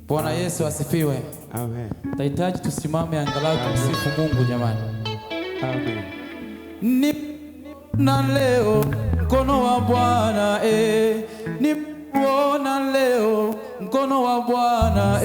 Bwana Yesu asifiwe. Amen. Tahitaji tusimame angalau tumsifu Mungu jamani. Amen. Na leo mkono wa Bwana nimeona leo mkono wa Bwana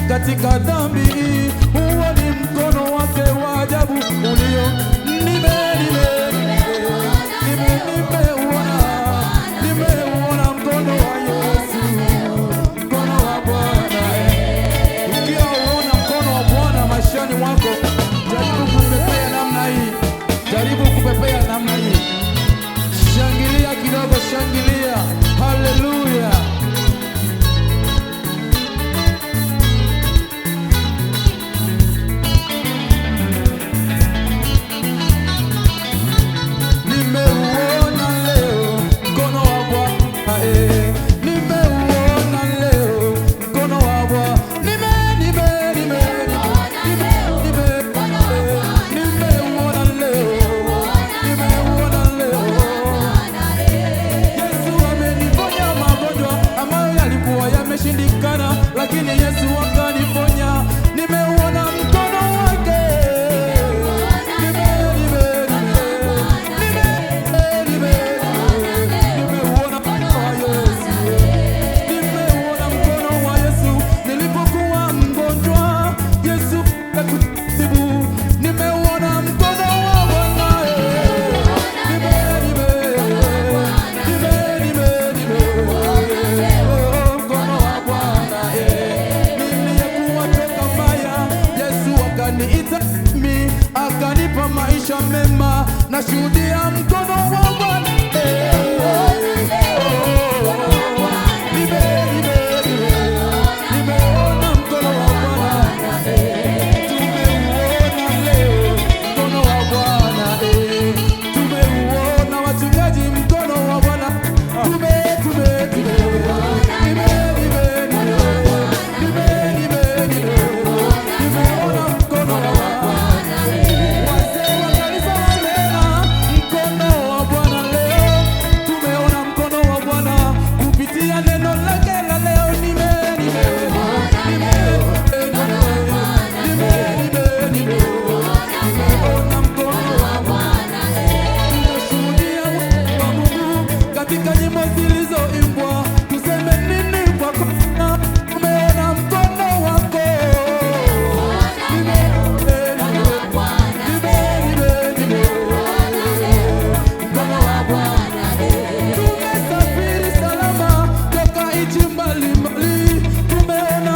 katika dhambi, huo ni mkono wake wa ajabu ulio nimeuona mkono wa Yesu, mkono wa Bwana. Ukiwa uona mkono wa Bwana maishani mwako, jaribu kupepea namna hii, jaribu kupepea namna hii, shangilia kidogo, shangilia, haleluya. Lakini Yesu akaniponya, nimeuona mkono wake, nimeuona mkono wa Yesu, nimeuona mkono wa Yesu. Nilipokuwa mgonjwa, Yesu akatibu, nimeuona mkono wa Bwana, akanipa maisha mema, na shuhudia mkono wa Bwana. Nimeona mkono wa Bwana, tumeuona leo mkono wa Bwana, tumeuona wachungaji mkono wa Bwana, Tumesafiri salama toka nchi mbalimbali, tumeona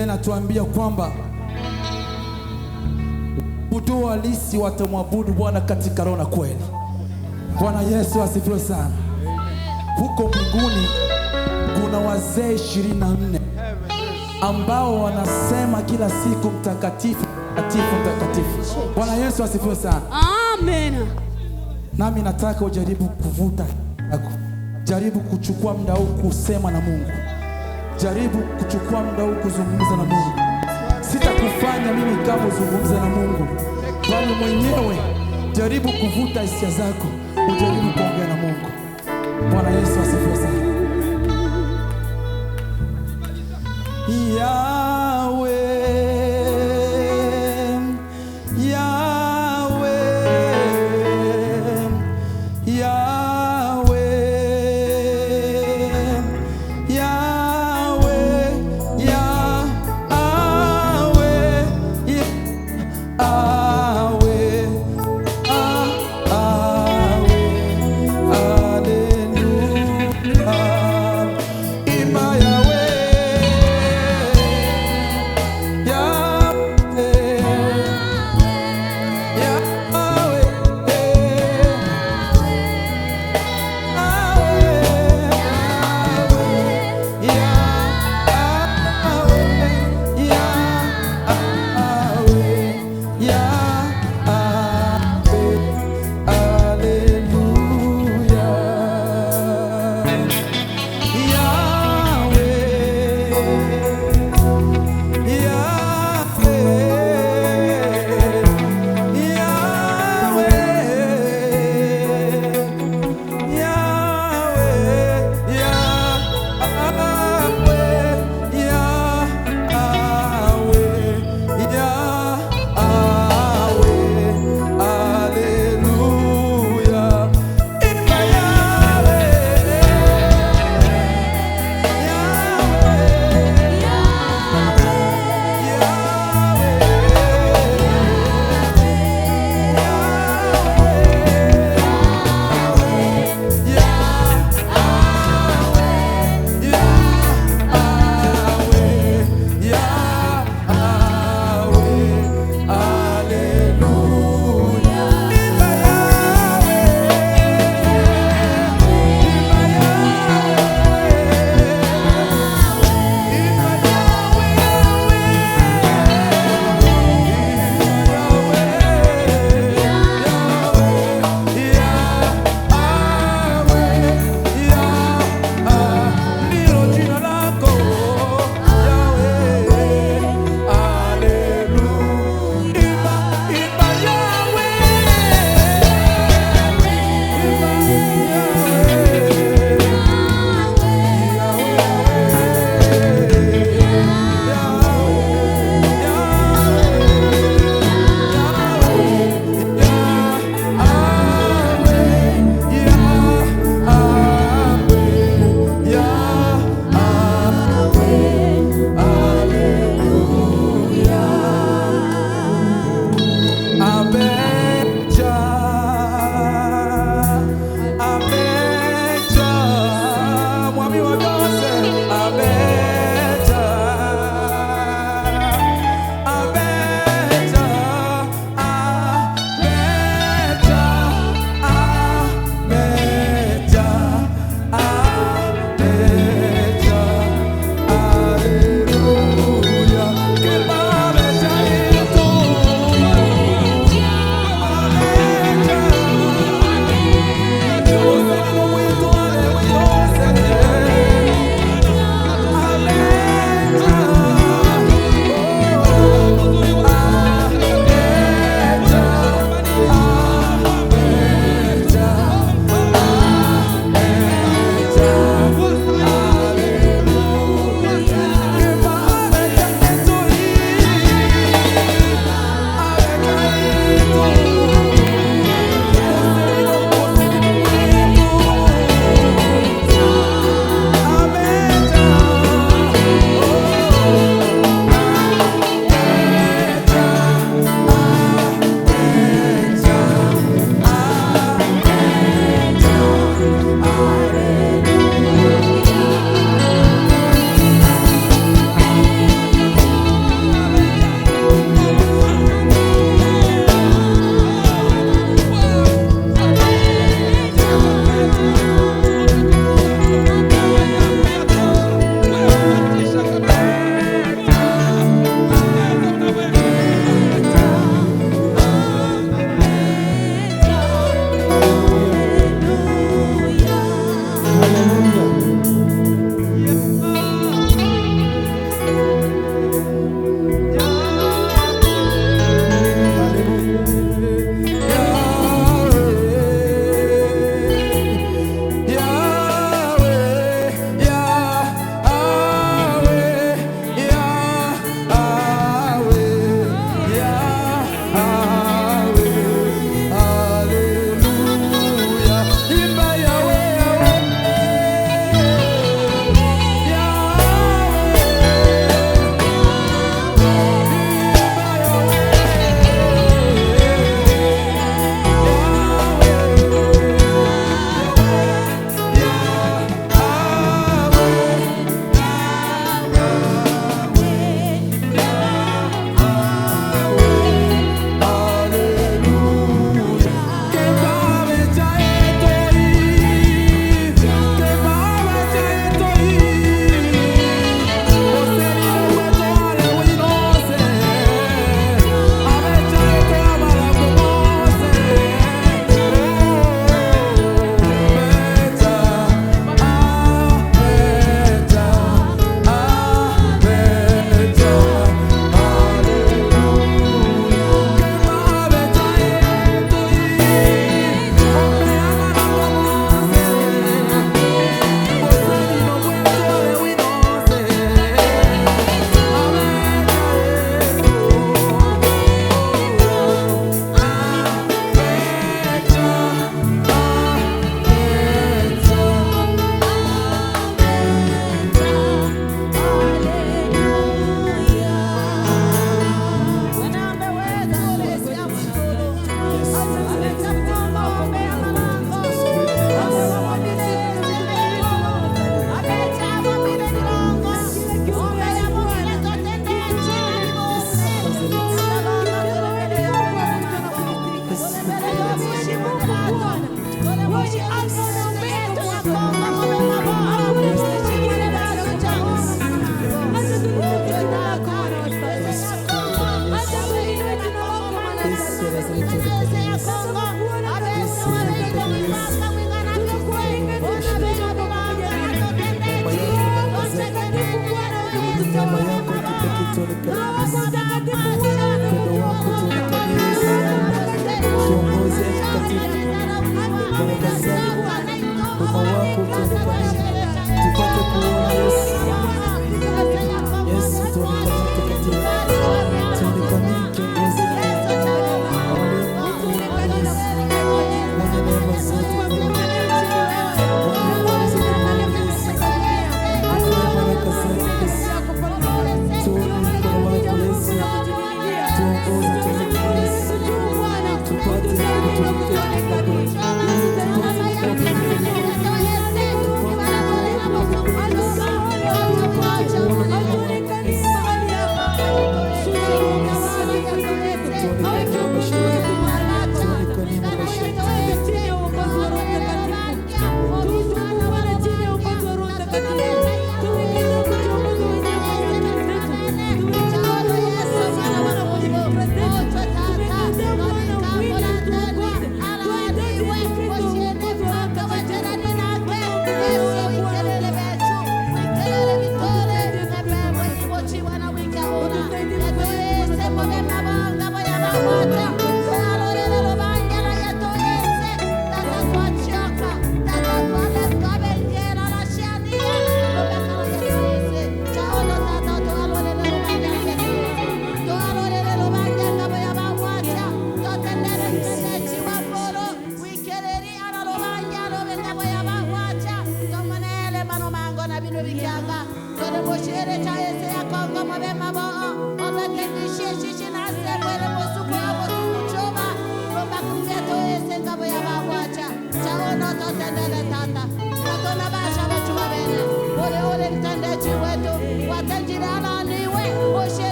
Biblia inatuambia kwamba waabudu halisi watamwabudu Bwana katika roho na kweli. Bwana Yesu asifiwe sana. Huko mbinguni kuna wazee 24 ambao wanasema kila siku mtakatifu, mtakatifu, mtakatifu. Bwana Yesu asifiwe sana. Amen. Nami nataka ujaribu kuvuta yako. Jaribu kuchukua muda huu kusema na Mungu. Jaribu kuchukua muda huu kuzungumza na Mungu. Sitakufanya mimi kama uzungumze na Mungu, bali mwenyewe jaribu kuvuta hisia zako, ujaribu kuongea na Mungu. Bwana Yesu asifiwe sana.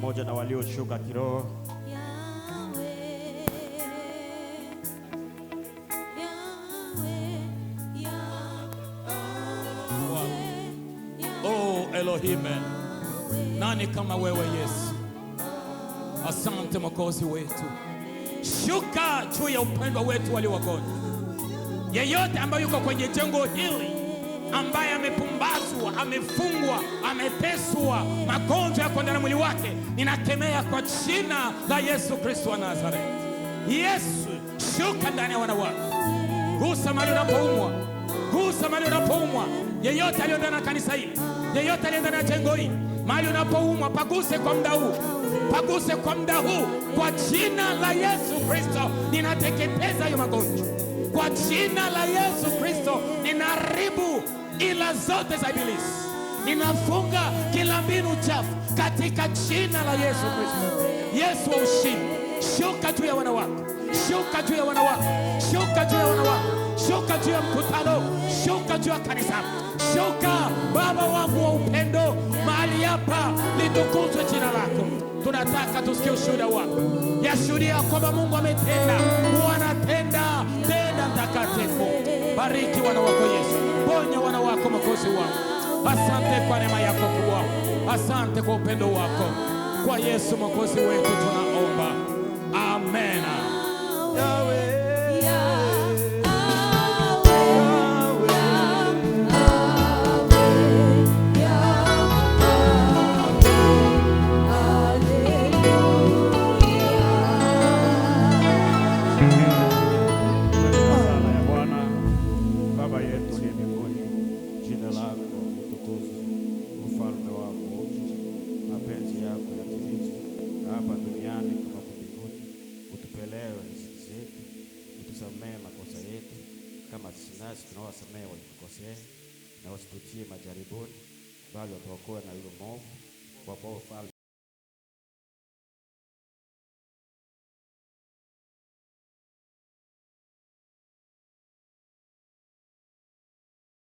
pamoja na walioshuka kiroho. Oh Elohim, nani kama wewe Yesu? Asante Mwokozi wetu. Shuka juu ya upendo wetu walio wagonjwa. Yeyote ambaye yuko kwenye jengo hili ambaye amepumbazwa, amefungwa, ameteswa, magonjwa yako ndani ya mwili wake, ninakemea kwa jina la Yesu Kristo wa Nazareti. Yesu, shuka ndani ya wana wako. Gusa mahali unapoumwa, gusa mahali unapoumwa. Yeyote aliye ndani ya kanisa hili, yeyote aliye ndani ya jengo hili, mahali unapoumwa, paguse kwa muda huu, paguse kwa muda huu. Kwa jina la Yesu Kristo ninateketeza hiyo magonjwa. Kwa jina la Yesu Kristo ninaharibu ila zote za ibilisi. Ninafunga kila mbinu chafu katika jina la Yesu Kristo. Yesu wa ushindi, shuka juu ya wana wako, shuka juu ya wana wako, shuka juu ya wana wako, shuka juu ya mkutano, shuka juu ya kanisa, shuka Baba wangu wa upendo. Mahali hapa litukuzwe jina lako. Tunataka tusikie ushuhuda wako, yashuhudia kwamba Mungu ametenda, wanatenda tenda mtakatifu. Bariki wana wako Yesu, ponya wana wako Mwokozi wako. Asante kwa neema yako kubwa, asante kwa upendo wako. Kwa Yesu Mwokozi wetu tunaomba, amen. Tunawasamehe waliotukosea, na wasitutie majaribuni, bali watuokoe na yule mwovu, kwa kuwa ufalme